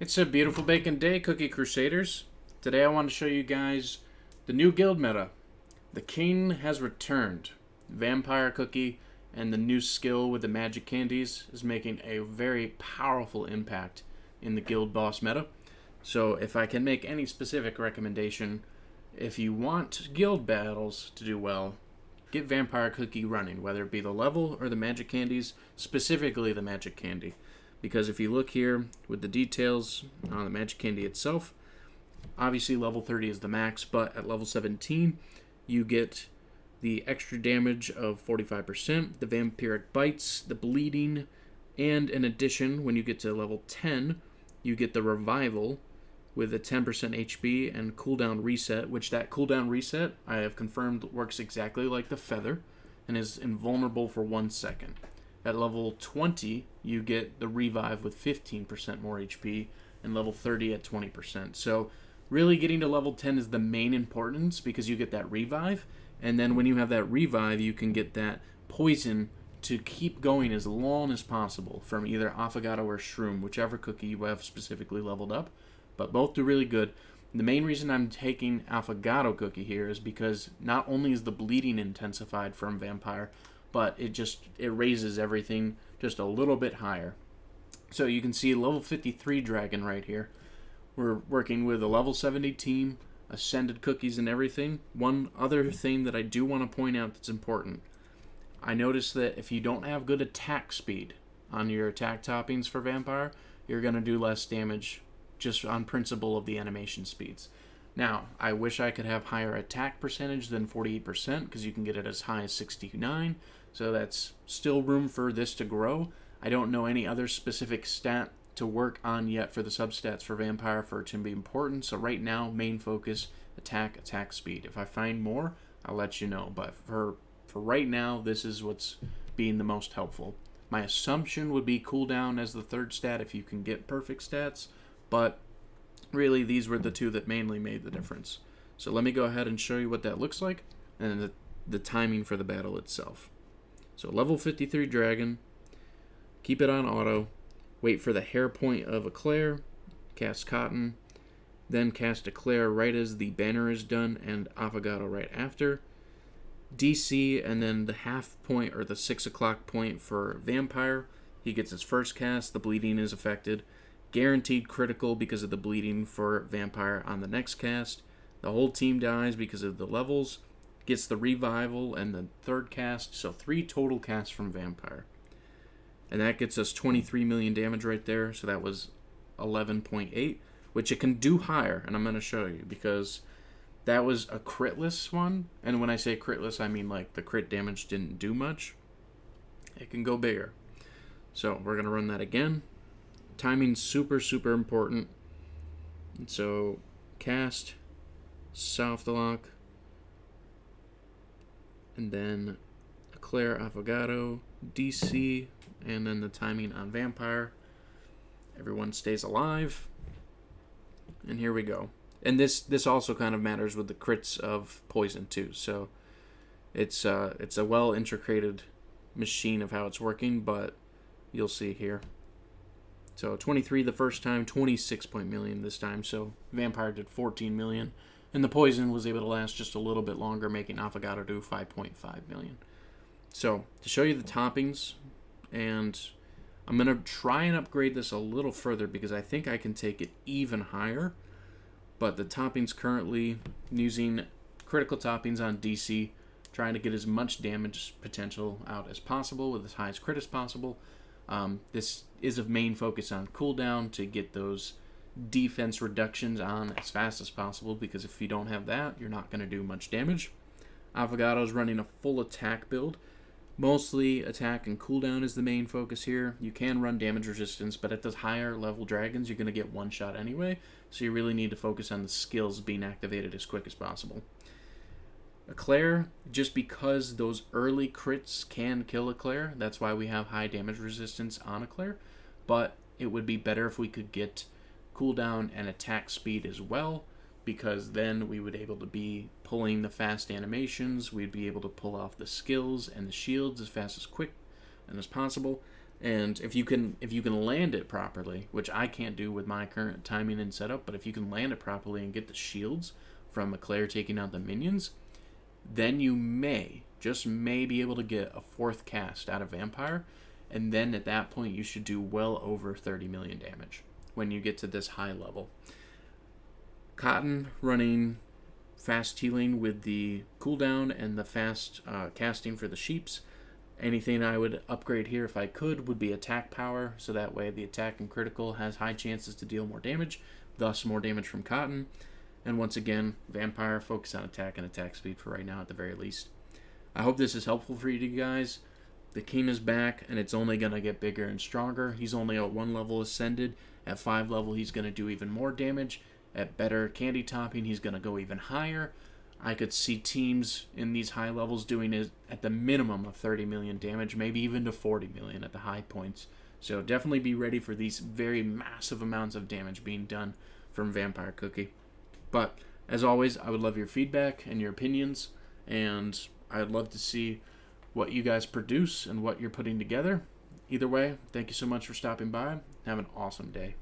It's a beautiful bacon day, Cookie Crusaders. Today I want to show you guys the new guild meta. The king has returned. Vampire Cookie and the new skill with the magic candies is making a very powerful impact in the guild boss meta. So if I can make any specific recommendation, if you want guild battles to do well, get Vampire Cookie running, whether it be the level or the magic candies, specifically the magic candy. Because if you look here with the details on the magic candy itself, obviously level 30 is the max, but at level 17 you get the extra damage of 45%, the vampiric bites, the bleeding, and in addition, when you get to level 10, you get the revival with a 10% HP and cooldown reset, which that cooldown reset I have confirmed works exactly like the feather and is invulnerable for 1 second. At level 20, you get the revive with 15% more HP, and level 30 at 20%. So really getting to level 10 is the main importance because you get that revive, and then when you have that revive, you can get that poison to keep going as long as possible from either Affogato or Shroom, whichever cookie you have specifically leveled up, but both do really good. The main reason I'm taking Affogato cookie here is because not only is the bleeding intensified from Vampire, but it raises everything just a little bit higher. So you can see level 53 dragon right here. We're working with a level 70 team, ascended cookies and everything. One other thing that I do want to point out that's important. I noticed that if you don't have good attack speed on your attack toppings for Vampire, you're going to do less damage just on principle of the animation speeds. Now, I wish I could have higher attack percentage than 48% because you can get it as high as 69, so that's still room for this to grow. I don't know any other specific stat to work on yet for the substats for Vampire for it to be important, so right now, main focus, attack speed. If I find more, I'll let you know, but for right now, this is what's being the most helpful. My assumption would be cooldown as the third stat if you can get perfect stats, but really, these were the two that mainly made the difference. So let me go ahead and show you what that looks like and the timing for the battle itself. So level 53 dragon, keep it on auto, wait for the hair point of Eclair, cast Cotton, then cast Eclair right as the banner is done and Affogato right after. DC and then the half point or the 6 o'clock point for Vampire. He gets his first cast, the bleeding is affected. Guaranteed critical because of the bleeding for Vampire on the next cast. The whole team dies because of the levels. Gets the revival and the third cast. So 3 total casts from Vampire. And that gets us 23 million damage right there. So that was 11.8. Which it can do higher. And I'm going to show you because that was a critless one. And when I say critless, I mean like the crit damage didn't do much. It can go bigger. So we're going to run that again. Timing's super important. And so cast, soft lock, and then Eclair Affogato, DC, and then the timing on Vampire. Everyone stays alive. And here we go. And this also kind of matters with the crits of poison too. So it's a well integrated machine of how it's working, but you'll see here. So 23 the first time, 26 million this time. So Vampire did 14 million. And the poison was able to last just a little bit longer, making Affogato do 5.5 million. So to show you the toppings, and I'm going to try and upgrade this a little further because I think I can take it even higher. But the toppings currently using critical toppings on DC, trying to get as much damage potential out as possible with as high as crit as possible. This is of main focus on cooldown to get those defense reductions on as fast as possible because if you don't have that, you're not going to do much damage. Affogato is running a full attack build. Mostly attack and cooldown is the main focus here. You can run damage resistance, but at the higher level dragons, you're going to get one shot anyway, so you really need to focus on the skills being activated as quick as possible. Eclair, just because those early crits can kill Eclair, that's why we have high damage resistance on Eclair, but it would be better if we could get cooldown and attack speed as well, because then we would be able to be pulling the fast animations, we'd be able to pull off the skills and the shields as fast as quick and as possible. And if you can land it properly, which I can't do with my current timing and setup, but if you can land it properly and get the shields from Eclair taking out the minions, then you may, just may, be able to get a 4th cast out of Vampire, and then at that point you should do well over 30 million damage when you get to this high level. Cotton running fast healing with the cooldown and the fast casting for the sheeps. Anything I would upgrade here if I could would be attack power, so that way the attack and critical has high chances to deal more damage, thus more damage from Cotton. And once again, Vampire, focus on attack and attack speed for right now at the very least. I hope this is helpful for you guys. The King is back, and it's only going to get bigger and stronger. He's only at 1 level ascended. At 5 level, he's going to do even more damage. At better candy topping, he's going to go even higher. I could see teams in these high levels doing it at the minimum of 30 million damage, maybe even to 40 million at the high points. So definitely be ready for these very massive amounts of damage being done from Vampire Cookie. But as always, I would love your feedback and your opinions, and I'd love to see what you guys produce and what you're putting together. Either way, thank you so much for stopping by. Have an awesome day.